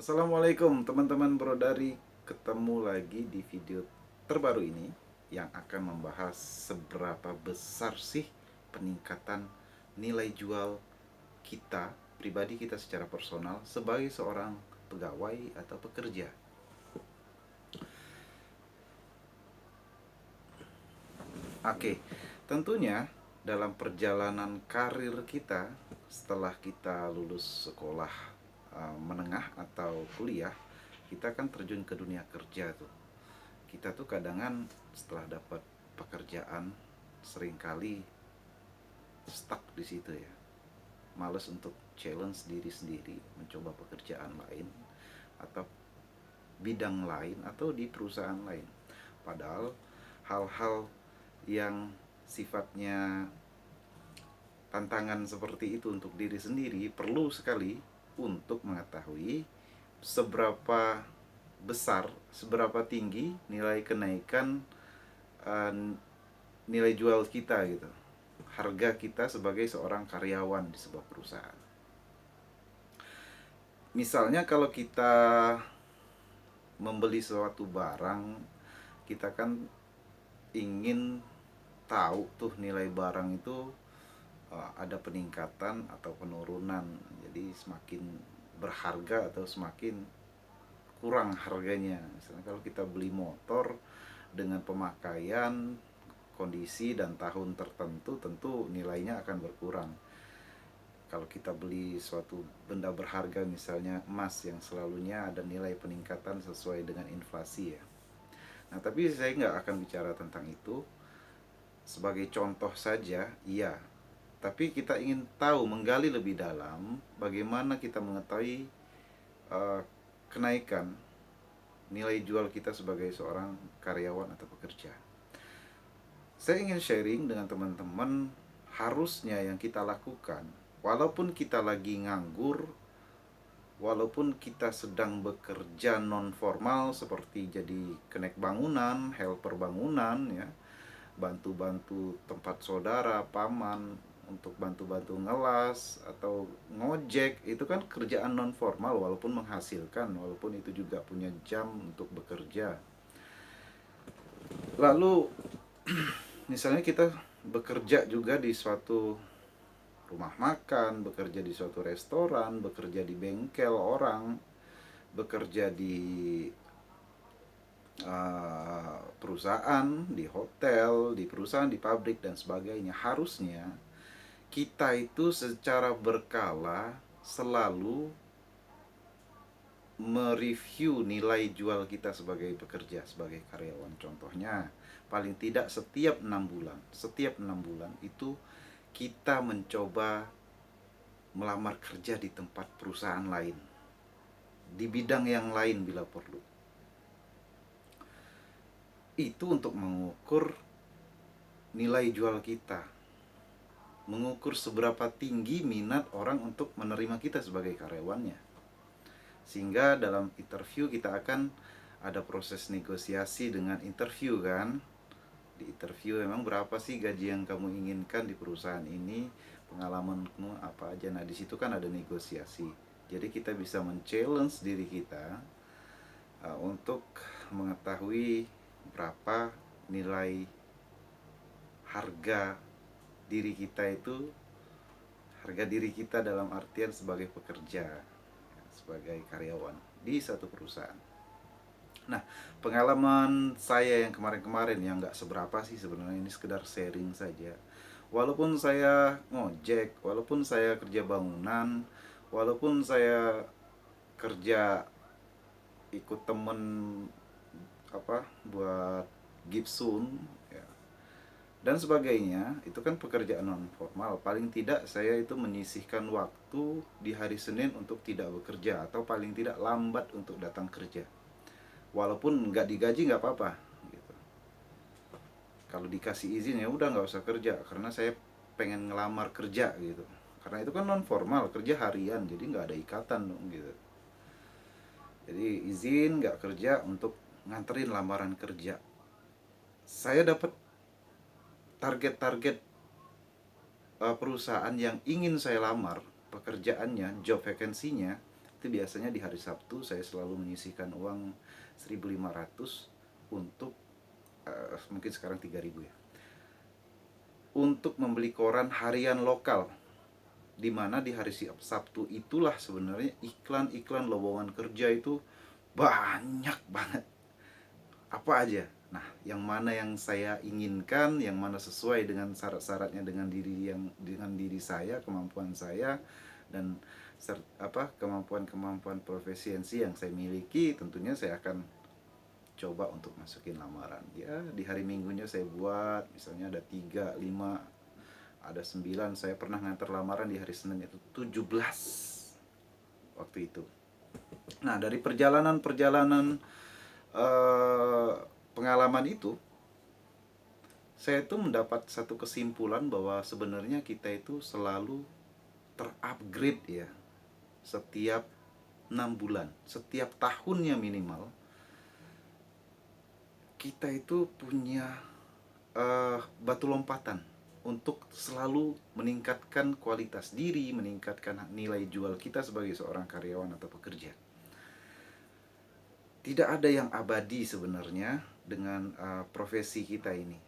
Assalamualaikum teman-teman Brodari. Ketemu lagi di video terbaru ini yang akan membahas seberapa besar sih peningkatan nilai jual kita, pribadi kita secara personal sebagai seorang pegawai atau pekerja. Oke, tentunya dalam perjalanan karir kita setelah kita lulus sekolah menengah atau kuliah, kita kan terjun ke dunia kerja tuh. Kita tuh kadangan setelah dapat pekerjaan seringkali stuck di situ ya. Males untuk challenge diri sendiri, mencoba pekerjaan lain atau bidang lain atau di perusahaan lain. Padahal hal-hal yang sifatnya tantangan seperti itu untuk diri sendiri perlu sekali untuk mengetahui seberapa besar, seberapa tinggi nilai kenaikan uh, nilai jual kita gitu, harga kita sebagai seorang karyawan di sebuah perusahaan. Misalnya kalau kita membeli suatu barang, kita kan ingin tahu tuh nilai barang itu ada peningkatan atau penurunan, jadi semakin berharga atau semakin kurang harganya. Misalnya kalau kita beli motor dengan pemakaian, kondisi dan tahun tertentu, tentu nilainya akan berkurang. Kalau kita beli suatu benda berharga, misalnya emas yang selalunya ada nilai peningkatan sesuai dengan inflasi ya. Nah, tapi saya nggak akan bicara tentang itu. Sebagai contoh saja, iya. Tapi kita ingin tahu, menggali lebih dalam, bagaimana kita mengetahui uh, kenaikan nilai jual kita sebagai seorang karyawan atau pekerja. Saya ingin sharing dengan teman-teman, harusnya yang kita lakukan, walaupun kita lagi nganggur, walaupun kita sedang bekerja non formal seperti jadi kenek bangunan, helper bangunan ya, bantu-bantu tempat saudara, paman untuk bantu-bantu ngelas atau ngojek, itu kan kerjaan non formal walaupun menghasilkan, walaupun itu juga punya jam untuk bekerja. Lalu misalnya kita bekerja juga di suatu rumah makan, bekerja di suatu restoran, bekerja di bengkel orang, bekerja di perusahaan, di hotel, di perusahaan, di pabrik dan sebagainya. Harusnya kita itu secara berkala selalu mereview nilai jual kita sebagai pekerja, sebagai karyawan. Contohnya, paling tidak setiap 6 bulan, setiap 6 bulan itu kita mencoba melamar kerja di tempat perusahaan lain, di bidang yang lain bila perlu. Itu untuk mengukur nilai jual kita, mengukur seberapa tinggi minat orang untuk menerima kita sebagai karyawannya. Sehingga dalam interview kita akan ada proses negosiasi dengan interview kan. Di interview memang berapa sih gaji yang kamu inginkan di perusahaan ini, pengalamanmu apa aja. Nah, di situ kan ada negosiasi. Jadi kita bisa men-challenge diri kita untuk mengetahui berapa nilai harga diri kita itu, harga diri kita dalam artian sebagai pekerja, sebagai karyawan di satu perusahaan. Nah, pengalaman saya yang kemarin-kemarin yang nggak seberapa sih sebenarnya, ini sekedar sharing saja. Walaupun saya ngojek, walaupun saya kerja bangunan, walaupun saya kerja ikut temen apa buat gipsun ya, dan sebagainya, itu kan pekerjaan non formal. Paling tidak saya itu menyisihkan waktu di hari Senin untuk tidak bekerja, atau paling tidak lambat untuk datang kerja. Walaupun nggak digaji nggak apa-apa gitu. Kalau dikasih izin ya udah nggak usah kerja, karena saya pengen ngelamar kerja gitu. Karena itu kan non formal, kerja harian, jadi nggak ada ikatan dong gitu. Jadi izin nggak kerja untuk nganterin lamaran kerja. Saya dapat target-target perusahaan yang ingin saya lamar, pekerjaannya, job vacancy-nya Itu biasanya di hari Sabtu saya selalu menyisihkan uang 1.500 untuk mungkin sekarang 3.000 ya, untuk membeli koran harian lokal, di mana di hari Sabtu itulah sebenarnya iklan-iklan lowongan kerja itu banyak banget, apa aja. Nah, yang mana yang saya inginkan, yang mana sesuai dengan syarat-syaratnya dengan diri saya, kemampuan saya, dan kemampuan profesiensi yang saya miliki, tentunya saya akan coba untuk masukin lamaran. Ya, di hari Minggunya saya buat, misalnya ada 3 5, ada 9. Saya pernah ngantar lamaran di hari Senin itu 17 waktu itu. Nah, dari perjalanan pengalaman itu, saya tuh mendapat satu kesimpulan bahwa sebenarnya kita itu selalu terupgrade ya, setiap 6 bulan, setiap tahunnya minimal kita itu punya batu lompatan untuk selalu meningkatkan kualitas diri, meningkatkan nilai jual kita sebagai seorang karyawan atau pekerja. Tidak ada yang abadi sebenarnya dengan profesi kita ini,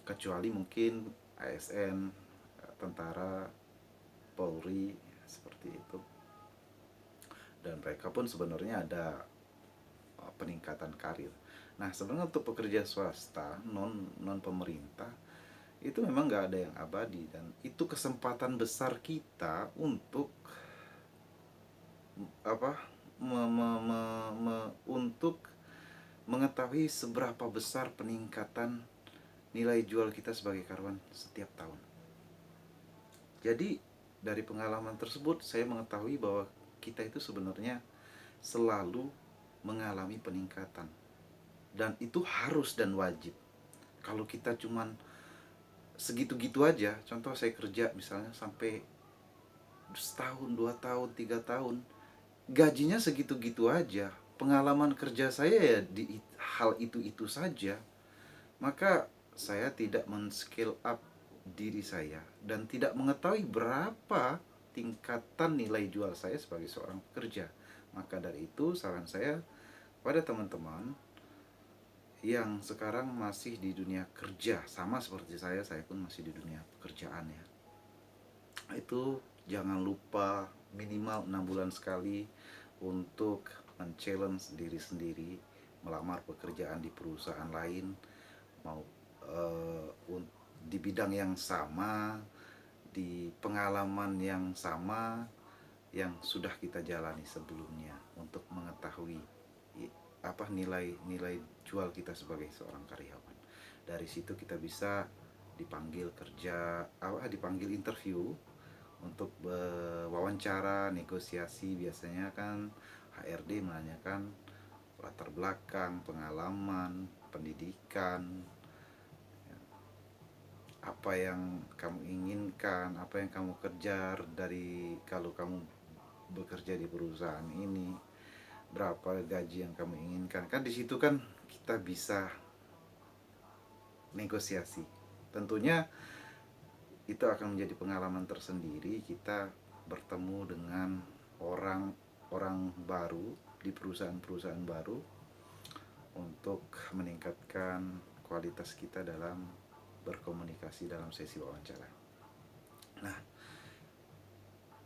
kecuali mungkin ASN, tentara, Polri, seperti itu. Dan mereka pun sebenarnya ada peningkatan karir. Nah, sebenarnya untuk pekerja swasta non pemerintah itu memang nggak ada yang abadi, dan itu kesempatan besar kita untuk apa untuk mengetahui seberapa besar peningkatan nilai jual kita sebagai karyawan setiap tahun. Jadi dari pengalaman tersebut saya mengetahui bahwa kita itu sebenarnya selalu mengalami peningkatan, dan itu harus dan wajib. Kalau kita cuman segitu-gitu aja, contoh saya kerja misalnya sampai setahun, 2 tahun, 3 tahun, gajinya segitu-gitu aja, pengalaman kerja saya ya di hal itu saja, maka saya tidak men-scale up diri saya dan tidak mengetahui berapa tingkatan nilai jual saya sebagai seorang pekerja. Maka dari itu saran saya pada teman-teman yang sekarang masih di dunia kerja, sama seperti saya pun masih di dunia pekerjaan ya, itu jangan lupa minimal 6 bulan sekali untuk men-challenge diri sendiri, melamar pekerjaan di perusahaan lain, mau di bidang yang sama, di pengalaman yang sama yang sudah kita jalani sebelumnya, untuk mengetahui nilai jual kita sebagai seorang karyawan. Dari situ kita bisa dipanggil kerja, dipanggil interview untuk wawancara, negosiasi. Biasanya kan HRD menanyakan latar belakang, pengalaman, pendidikan, apa yang kamu inginkan, apa yang kamu kejar dari kalau kamu bekerja di perusahaan ini, berapa gaji yang kamu inginkan. Kan di situ kan kita bisa negosiasi. Tentunya itu akan menjadi pengalaman tersendiri, kita bertemu dengan orang-orang baru di perusahaan-perusahaan baru untuk meningkatkan kualitas kita dalam berkomunikasi dalam sesi wawancara. Nah,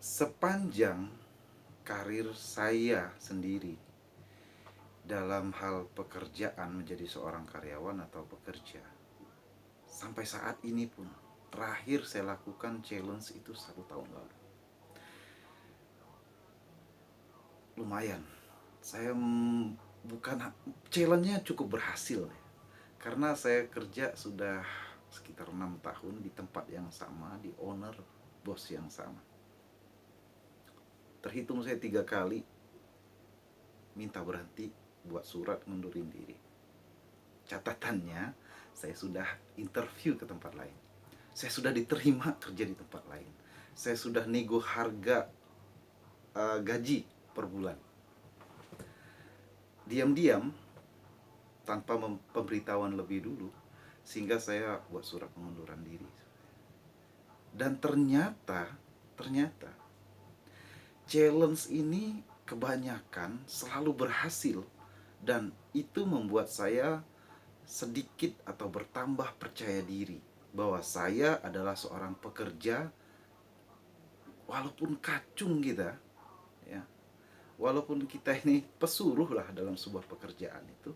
sepanjang karir saya sendiri dalam hal pekerjaan menjadi seorang karyawan atau pekerja, sampai saat ini pun, terakhir saya lakukan challenge itu 1 tahun lalu. Lumayan, saya bukan challenge-nya cukup berhasil ya, karena saya kerja sudah sekitar 6 tahun di tempat yang sama, di owner bos yang sama. Terhitung saya 3 kali minta berhenti, buat surat ngundurin diri. Catatannya, saya sudah interview ke tempat lain, saya sudah diterima kerja di tempat lain, saya sudah nego harga gaji per bulan. Diam-diam, tanpa pemberitahuan lebih dulu, sehingga saya buat surat pengunduran diri. Dan ternyata challenge ini kebanyakan selalu berhasil, dan itu membuat saya sedikit atau bertambah percaya diri bahwa saya adalah seorang pekerja. Walaupun kacung kita, ya, walaupun kita ini pesuruh lah dalam sebuah pekerjaan itu,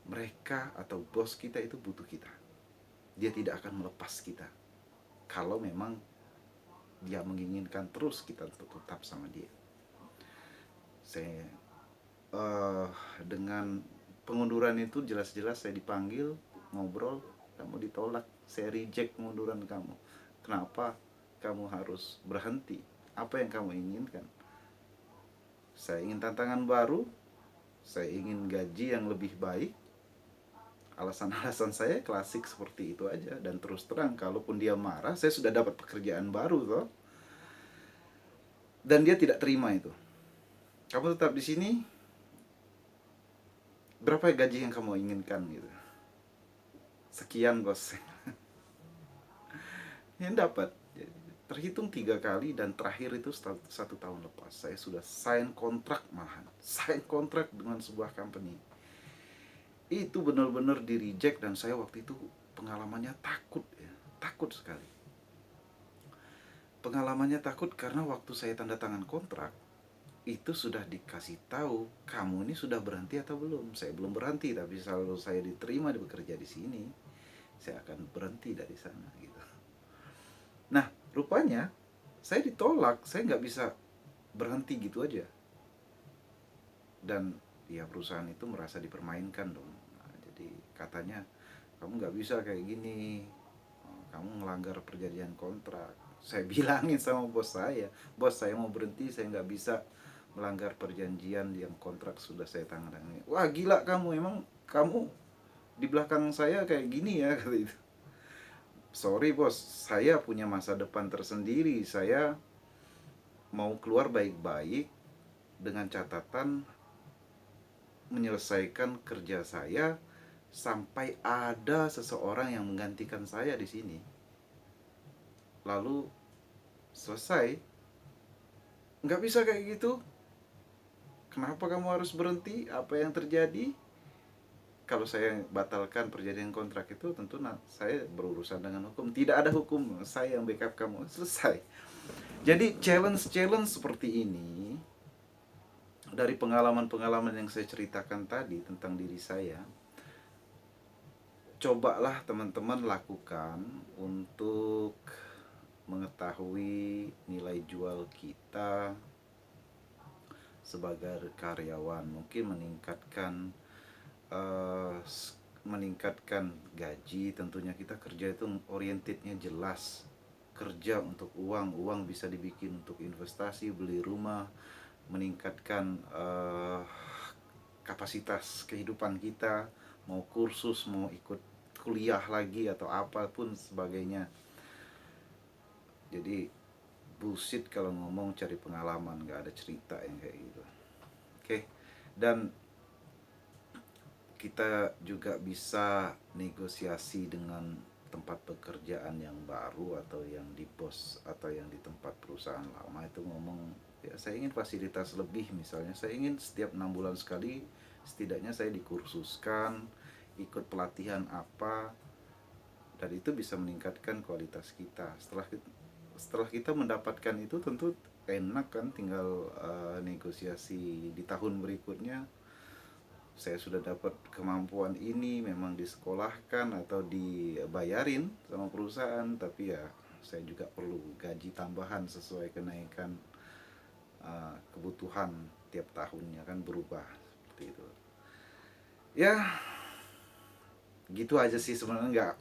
mereka atau bos kita itu butuh kita. Dia tidak akan melepas kita kalau memang dia menginginkan terus kita untuk tetap sama dia. Saya dengan pengunduran itu jelas-jelas saya dipanggil ngobrol, kamu ditolak, saya reject pengunduran kamu. Kenapa kamu harus berhenti? Apa yang kamu inginkan? Saya ingin tantangan baru, saya ingin gaji yang lebih baik. Alasan-alasan saya klasik seperti itu aja, dan terus terang kalaupun dia marah, saya sudah dapat pekerjaan baru toh. Dan dia tidak terima itu. Kamu tetap di sini, berapa gaji yang kamu inginkan gitu. Sekian bos. Yang dapat terhitung 3 kali, dan terakhir itu 1 tahun lepas saya sudah sign kontrak, malahan sign kontrak dengan sebuah company. Itu benar-benar di reject, dan saya waktu itu pengalamannya takut ya, takut sekali. Pengalamannya takut karena waktu saya tanda tangan kontrak itu sudah dikasih tahu, kamu ini sudah berhenti atau belum. Saya belum berhenti, tapi kalau saya diterima bekerja di sini, saya akan berhenti dari sana gitu. Nah, rupanya saya ditolak, saya nggak bisa berhenti gitu aja. Dan ya perusahaan itu merasa dipermainkan dong. Nah, jadi katanya kamu nggak bisa kayak gini, kamu melanggar perjanjian kontrak. Saya bilangin sama bos saya, bos saya mau berhenti, saya nggak bisa melanggar perjanjian yang kontrak sudah saya tangani. Wah gila kamu, emang kamu di belakang saya kayak gini ya, kata itu. Sorry bos, saya punya masa depan tersendiri, saya mau keluar baik-baik dengan catatan menyelesaikan kerja saya sampai ada seseorang yang menggantikan saya di sini. Lalu selesai. Nggak bisa kayak gitu. Kenapa kamu harus berhenti? Apa yang terjadi? Kalau saya batalkan perjanjian kontrak itu, tentu saya berurusan dengan hukum. Tidak ada hukum, saya yang backup kamu. Selesai. Jadi challenge-challenge seperti ini, dari pengalaman-pengalaman yang saya ceritakan tadi tentang diri saya, cobalah teman-teman lakukan untuk mengetahui nilai jual kita sebagai karyawan. Mungkin eh, meningkatkan gaji. Tentunya kita kerja itu orientednya jelas, kerja untuk uang. Uang bisa dibikin untuk investasi, beli rumah, meningkatkan kapasitas kehidupan kita, mau kursus, mau ikut kuliah lagi atau apapun sebagainya. Jadi bullshit kalau ngomong cari pengalaman, nggak ada cerita yang kayak gitu. Oke. Dan kita juga bisa negosiasi dengan tempat pekerjaan yang baru, atau yang di pos, atau yang di tempat perusahaan lama itu ngomong, ya saya ingin fasilitas lebih, misalnya saya ingin setiap 6 bulan sekali setidaknya saya dikursuskan, ikut pelatihan apa, dan itu bisa meningkatkan kualitas kita. Setelah kita mendapatkan itu, tentu enak kan, tinggal negosiasi di tahun berikutnya. Saya sudah dapat kemampuan ini, memang disekolahkan atau dibayarin sama perusahaan, tapi ya saya juga perlu gaji tambahan sesuai kenaikan kebutuhan tiap tahunnya kan berubah seperti itu. Ya gitu aja sih sebenarnya,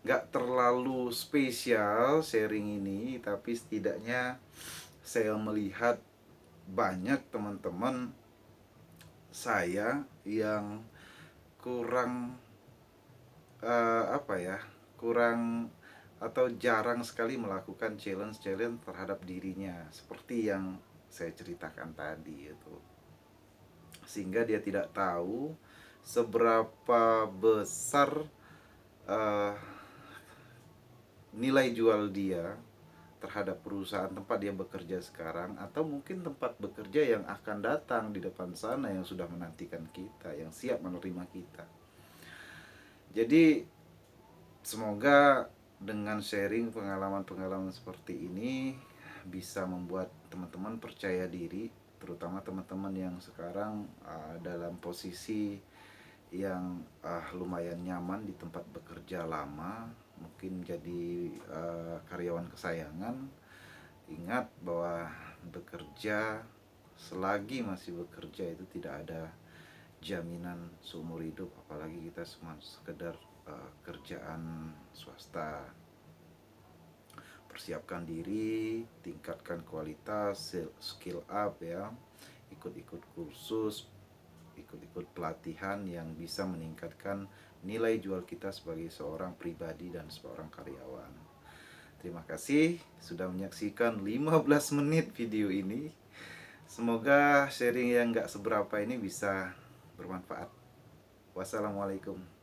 nggak terlalu spesial sharing ini, tapi setidaknya saya melihat banyak teman-teman saya yang kurang apa ya, kurang atau jarang sekali melakukan challenge terhadap dirinya seperti yang saya ceritakan tadi itu, sehingga dia tidak tahu seberapa besar uh, nilai jual dia terhadap perusahaan tempat dia bekerja sekarang, atau mungkin tempat bekerja yang akan datang di depan sana yang sudah menantikan kita, yang siap menerima kita. Jadi semoga dengan sharing pengalaman-pengalaman seperti ini bisa membuat teman-teman percaya diri, terutama teman-teman yang sekarang dalam posisi yang lumayan nyaman di tempat bekerja lama, mungkin jadi karyawan kesayangan. Ingat bahwa bekerja, selagi masih bekerja itu tidak ada jaminan seumur hidup, apalagi kita cuma sekedar kerjaan swasta. Persiapkan diri, tingkatkan kualitas, skill up ya, ikut-ikut kursus, ikut-ikut pelatihan yang bisa meningkatkan nilai jual kita sebagai seorang pribadi dan seorang karyawan. Terima kasih sudah menyaksikan 15 menit video ini. Semoga sharing yang gak seberapa ini bisa bermanfaat. Wassalamualaikum.